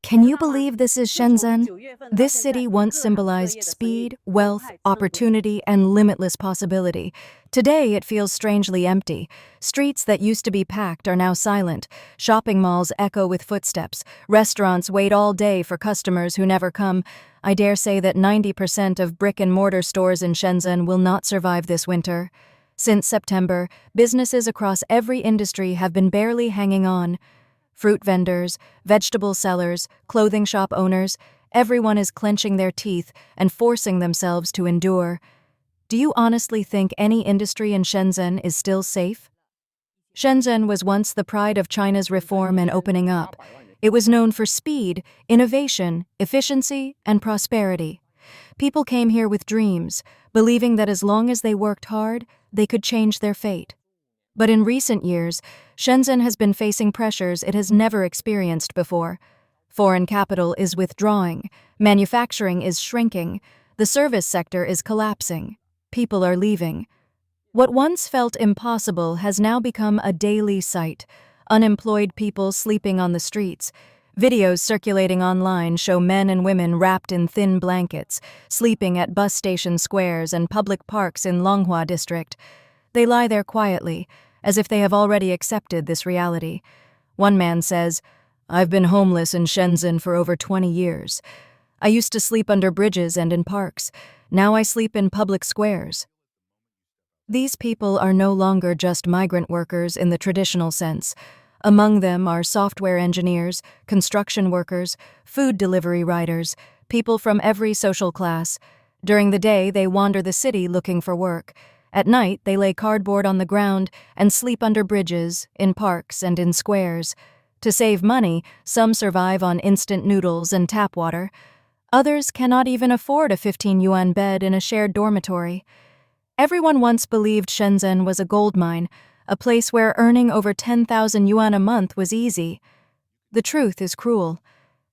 Can you believe this is Shenzhen? This city once symbolized speed, wealth, opportunity, and limitless possibility. Today, it feels strangely empty. Streets that used to be packed are now silent. Shopping malls echo with footsteps. Restaurants wait all day for customers who never come. I dare say that 90% of brick-and-mortar stores in Shenzhen will not survive this winter. Since September, businesses across every industry have been barely hanging on. Fruit vendors, vegetable sellers, clothing shop owners, everyone is clenching their teeth and forcing themselves to endure. Do you honestly think any industry in Shenzhen is still safe? Shenzhen was once the pride of China's reform and opening up. It was known for speed, innovation, efficiency, and prosperity. People came here with dreams, believing that as long as they worked hard, they could change their fate. But in recent years, Shenzhen has been facing pressures it has never experienced before. Foreign capital is withdrawing, manufacturing is shrinking, the service sector is collapsing, people are leaving. What once felt impossible has now become a daily sight. Unemployed people sleeping on the streets. Videos circulating online show men and women wrapped in thin blankets, sleeping at bus station squares and public parks in Longhua district. They lie there quietly, as if they have already accepted this reality. One man says, "I've been homeless in Shenzhen for over 20 years. I used to sleep under bridges and in parks. Now I sleep in public squares." These people are no longer just migrant workers in the traditional sense. Among them are software engineers, construction workers, food delivery riders, people from every social class. During the day, they wander the city looking for work. At night, they lay cardboard on the ground and sleep under bridges, in parks, and in squares. To save money, some survive on instant noodles and tap water. Others cannot even afford a 15 yuan bed in a shared dormitory. Everyone once believed Shenzhen was a gold mine, a place where earning over 10,000 yuan a month was easy. The truth is cruel.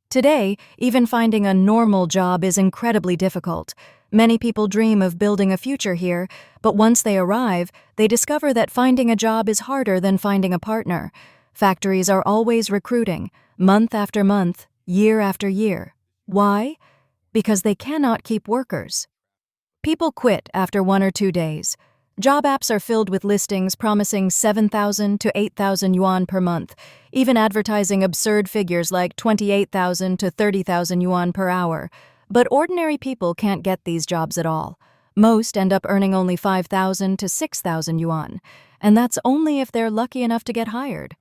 Today, even finding a normal job is incredibly difficult. Many people dream of building a future here, but once they arrive, they discover that finding a job is harder than finding a partner. Factories are always recruiting, month after month, year after year. Why? Because they cannot keep workers. People quit after 1 or 2 days. Job apps are filled with listings promising 7,000 to 8,000 yuan per month, even advertising absurd figures like 28,000 to 30,000 yuan per hour. But ordinary people can't get these jobs at all. Most end up earning only 5,000 to 6,000 yuan, and that's only if they're lucky enough to get hired.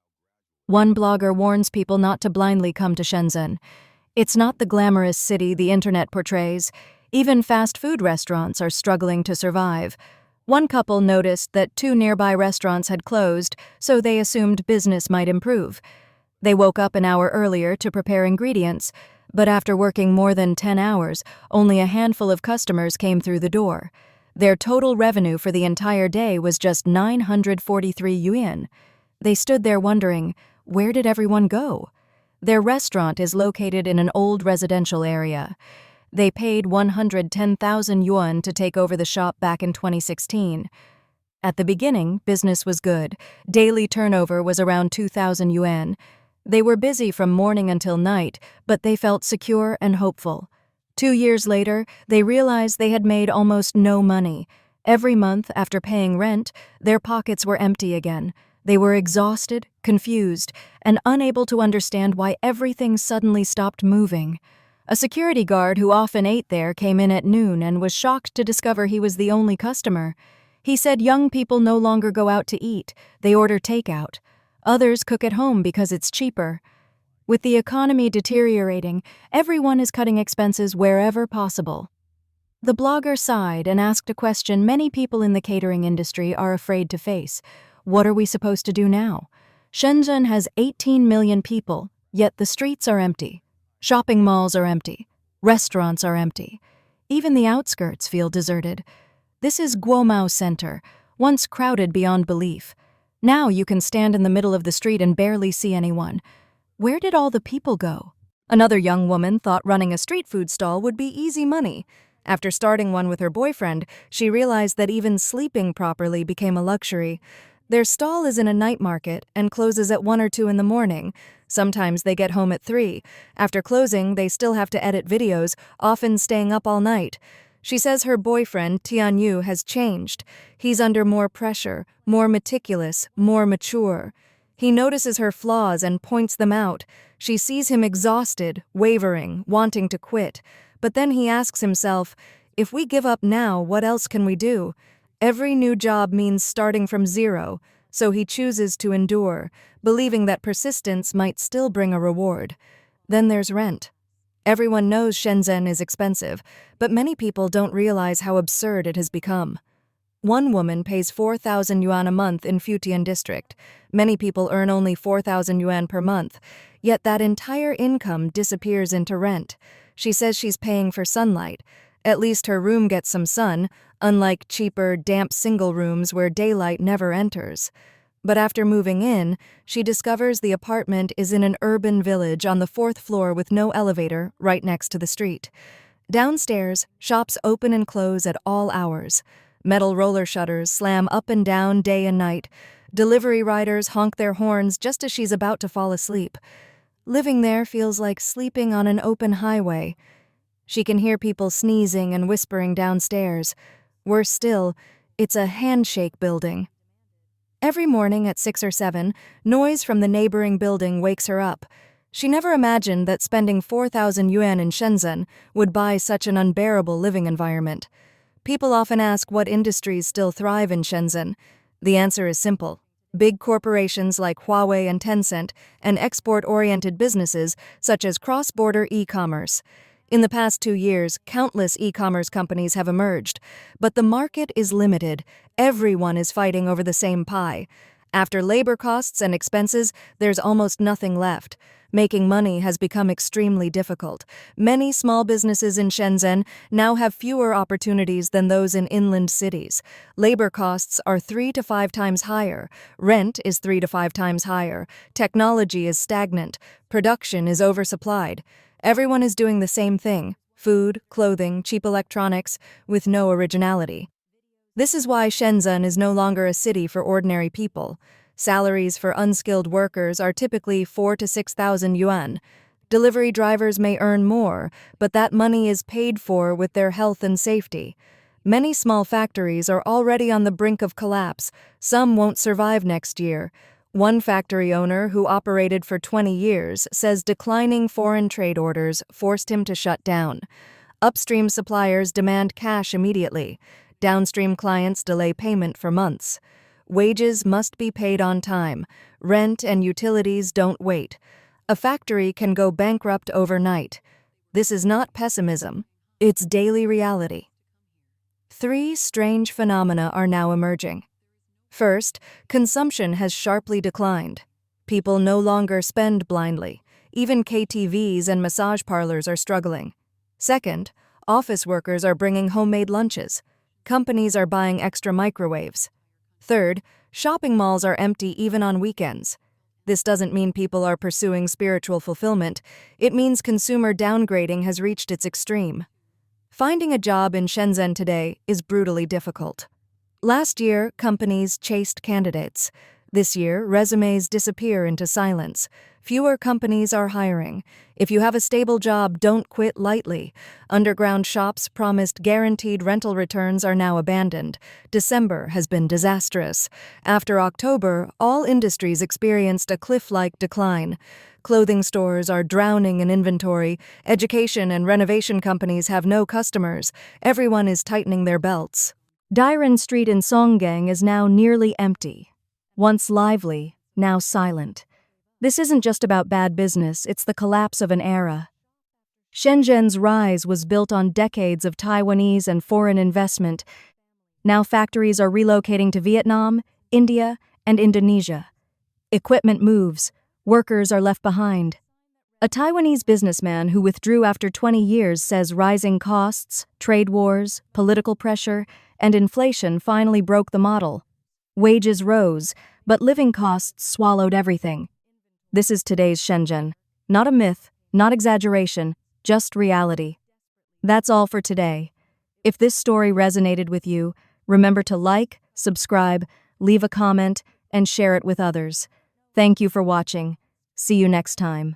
One blogger warns people not to blindly come to Shenzhen. It's not the glamorous city the internet portrays. Even fast food restaurants are struggling to survive. One couple noticed that 2 nearby restaurants had closed, so they assumed business might improve. They woke up an hour earlier to prepare ingredients, but after working more than 10 hours, only a handful of customers came through the door. Their total revenue for the entire day was just 943 yuan. They stood there wondering, where did everyone go? Their restaurant is located in an old residential area. They paid 110,000 yuan to take over the shop back in 2016. At the beginning, business was good. Daily turnover was around 2,000 yuan. They were busy from morning until night, but they felt secure and hopeful. 2 years later, they realized they had made almost no money. Every month, after paying rent, their pockets were empty again. They were exhausted, confused, and unable to understand why everything suddenly stopped moving. A security guard who often ate there came in at noon and was shocked to discover he was the only customer. He said young people no longer go out to eat, they order takeout. Others cook at home because it's cheaper. With the economy deteriorating, everyone is cutting expenses wherever possible. The blogger sighed and asked a question many people in the catering industry are afraid to face. What are we supposed to do now? Shenzhen has 18 million people, yet the streets are empty. Shopping malls are empty. Restaurants are empty. Even the outskirts feel deserted. This is Guomao Center, once crowded beyond belief. Now you can stand in the middle of the street and barely see anyone. Where did all the people go? Another young woman thought running a street food stall would be easy money. After starting one with her boyfriend, she realized that even sleeping properly became a luxury. Their stall is in a night market and closes at 1 or 2 in the morning, Sometimes they get home at 3. After closing, they still have to edit videos, often staying up all night. She says her boyfriend, Tianyu, has changed. He's under more pressure, more meticulous, more mature. He notices her flaws and points them out. She sees him exhausted, wavering, wanting to quit. But then he asks himself, if we give up now, what else can we do? Every new job means starting from zero, so he chooses to endure, believing that persistence might still bring a reward. Then there's rent. Everyone knows Shenzhen is expensive, but many people don't realize how absurd it has become. One woman pays 4,000 yuan a month in Futian district. Many people earn only 4,000 yuan per month, yet that entire income disappears into rent. She says she's paying for sunlight. At least her room gets some sun, unlike cheaper, damp single rooms where daylight never enters. But after moving in, she discovers the apartment is in an urban village on the 4th floor with no elevator, right next to the street. Downstairs, shops open and close at all hours. Metal roller shutters slam up and down day and night. Delivery riders honk their horns just as she's about to fall asleep. Living there feels like sleeping on an open highway. She can hear people sneezing and whispering downstairs. Worse still, it's a handshake building. Every morning at 6 or 7, noise from the neighboring building wakes her up. She never imagined that spending 4,000 yuan in Shenzhen would buy such an unbearable living environment. People often ask what industries still thrive in Shenzhen. The answer is simple. Big corporations like Huawei and Tencent, and export-oriented businesses such as cross-border e-commerce. In the past 2 years, countless e-commerce companies have emerged, but the market is limited. Everyone is fighting over the same pie. After labor costs and expenses, there's almost nothing left. Making money has become extremely difficult. Many small businesses in Shenzhen now have fewer opportunities than those in inland cities. Labor costs are 3 to 5 times higher. Rent is 3 to 5 times higher. Technology is stagnant. Production is oversupplied. Everyone is doing the same thing: food, clothing, cheap electronics, with no originality. This is why Shenzhen is no longer a city for ordinary people. Salaries for unskilled workers are typically 4,000 to 6,000 yuan. Delivery drivers may earn more, but that money is paid for with their health and safety. Many small factories are already on the brink of collapse. Some won't survive next year. One factory owner who operated for 20 years says declining foreign trade orders forced him to shut down. Upstream suppliers demand cash immediately. Downstream clients delay payment for months. Wages must be paid on time. Rent and utilities don't wait. A factory can go bankrupt overnight. This is not pessimism. It's daily reality. 3 strange phenomena are now emerging. First, consumption has sharply declined. People no longer spend blindly. Even KTVs and massage parlors are struggling. Second, office workers are bringing homemade lunches. Companies are buying extra microwaves. Third, shopping malls are empty even on weekends. This doesn't mean people are pursuing spiritual fulfillment. It means consumer downgrading has reached its extreme. Finding a job in Shenzhen today is brutally difficult. Last year, companies chased candidates. This year, resumes disappear into silence. Fewer companies are hiring. If you have a stable job, don't quit lightly. Underground shops promised guaranteed rental returns are now abandoned. December has been disastrous. After October, all industries experienced a cliff-like decline. Clothing stores are drowning in inventory. Education and renovation companies have no customers. Everyone is tightening their belts. Dairen Street in Songgang is now nearly empty. Once lively, now silent. This isn't just about bad business, it's the collapse of an era. Shenzhen's rise was built on decades of Taiwanese and foreign investment. Now factories are relocating to Vietnam, India, and Indonesia. Equipment moves, workers are left behind. A Taiwanese businessman who withdrew after 20 years says rising costs, trade wars, political pressure, and inflation finally broke the model. Wages rose, but living costs swallowed everything. This is today's Shenzhen. Not a myth, not exaggeration, just reality. That's all for today. If this story resonated with you, remember to like, subscribe, leave a comment, and share it with others. Thank you for watching. See you next time.